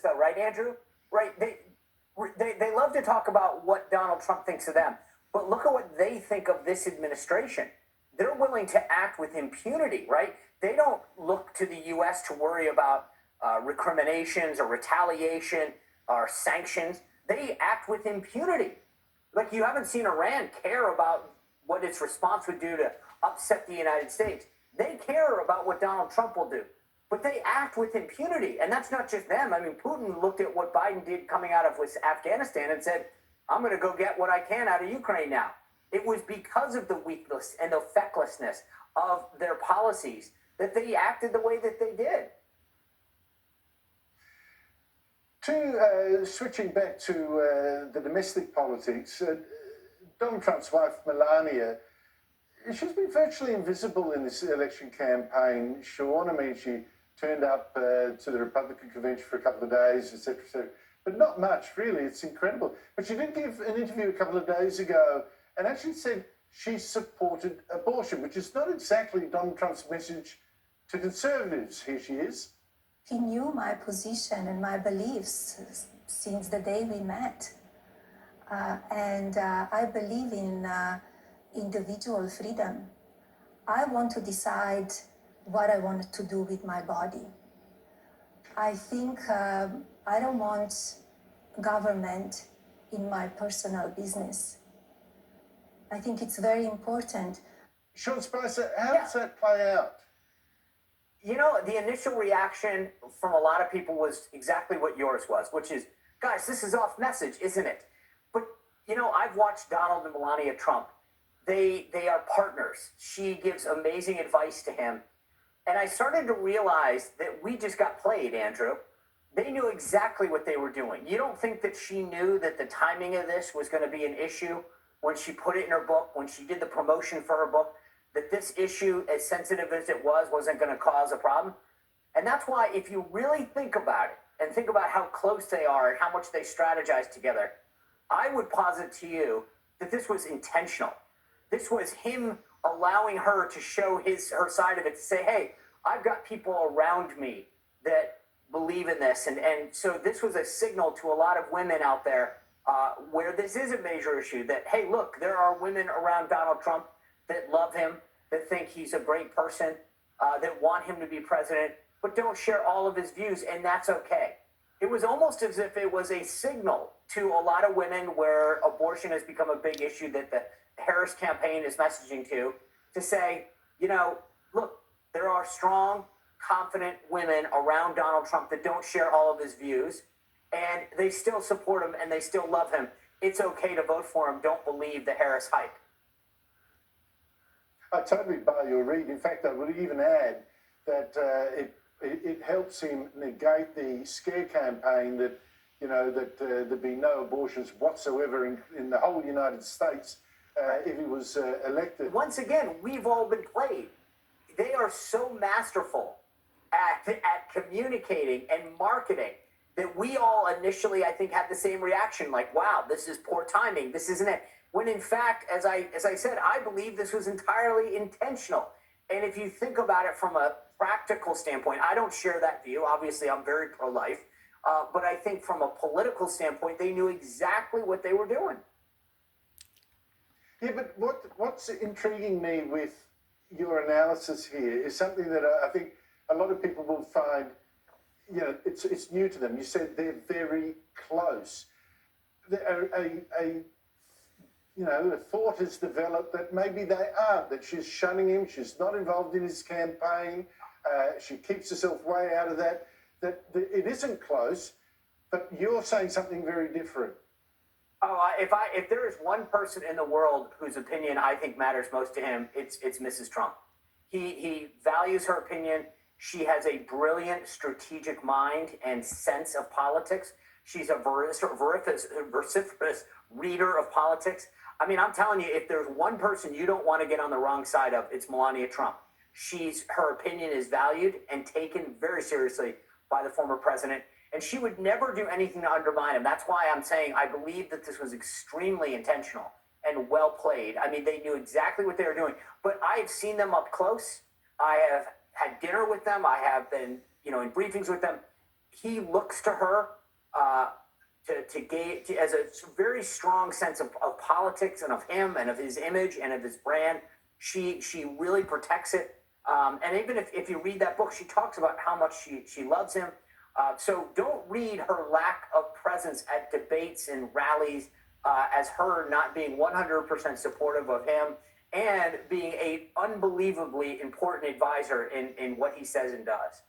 though, right, Andrew? Right? They love to talk about what Donald Trump thinks of them, but look at what they think of this administration. They're willing to act with impunity, right? They don't look to the U.S. to worry about recriminations or retaliation or sanctions. They act with impunity. Like, you haven't seen Iran care about what its response would do to upset the United States. They care about what Donald Trump will do, but they act with impunity. And that's not just them. I mean, Putin looked at what Biden did coming out of Afghanistan and said, I'm going to go get what I can out of Ukraine now. It was because of the weakness and the fecklessness of their policies that they acted the way that they did. Switching back to the domestic politics, Donald Trump's wife, Melania, she's been virtually invisible in this election campaign, Sean. I mean, she turned up to the Republican convention for a couple of days, etc., but not much, really. It's incredible. But she did give an interview a couple of days ago and actually said she supported abortion, which is not exactly Donald Trump's message to conservatives. Here she is. He knew my position and my beliefs since the day we met. And I believe in individual freedom. I want to decide what I want to do with my body. I think I don't want government in my personal business. I think it's very important. Sean Spicer, how does that play out? You know, the initial reaction from a lot of people was exactly what yours was, which is, guys, this is off message, isn't it? But, you know, I've watched Donald and Melania Trump. They are partners. She gives amazing advice to him. And I started to realize that we just got played, Andrew. They knew exactly what they were doing. You don't think that she knew that the timing of this was going to be an issue when she put it in her book, when she did the promotion for her book, that this issue, as sensitive as it was, wasn't going to cause a problem? And that's why, if you really think about it and think about how close they are and how much they strategize together, I would posit to you that this was intentional. This was him allowing her to show her side of it, to say, hey, I've got people around me that believe in this. And so this was a signal to a lot of women out there where this is a major issue, that, hey, look, there are women around Donald Trump that love him, that think he's a great person, that want him to be president, but don't share all of his views, and that's okay. It was almost as if it was a signal to a lot of women where abortion has become a big issue that the Harris campaign is messaging to say, you know, look, there are strong, confident women around Donald Trump that don't share all of his views, and they still support him and they still love him. It's okay to vote for him. Don't believe the Harris hype. I totally buy your read. In fact, I would even add that it helps him negate the scare campaign that, you know, that there'd be no abortions whatsoever in the whole United States if he was elected. Once again, we've all been played. They are so masterful at communicating and marketing that we all initially, I think, had the same reaction, like, wow, this is poor timing. This isn't it. When in fact, as I said, I believe this was entirely intentional. And if you think about it from a practical standpoint, I don't share that view. Obviously, I'm very pro-life. But I think from a political standpoint, they knew exactly what they were doing. Yeah, but what's intriguing me with your analysis here is something that I think a lot of people will find, you know, it's new to them. You said they're very close. A thought has developed that maybe they aren't, that she's shunning him, she's not involved in his campaign, she keeps herself way out of that it isn't close, but you're saying something very different. Oh, if there is one person in the world whose opinion I think matters most to him, it's Mrs. Trump. He values her opinion. She has a brilliant strategic mind and sense of politics. She's a vociferous reader of politics. I mean, I'm telling you, if there's one person you don't want to get on the wrong side of, it's Melania Trump. Her opinion is valued and taken very seriously by the former president, and she would never do anything to undermine him. That's why I'm saying I believe that this was extremely intentional and well played. I mean, they knew exactly what they were doing, but I have seen them up close. I have had dinner with them. I have been, in briefings with them. he looks to her as a very strong sense of politics and of him and of his image and of his brand. She really protects it. And even if you read that book, she talks about how much she loves him. So don't read her lack of presence at debates and rallies as her not being 100% supportive of him and being a unbelievably important advisor in what he says and does.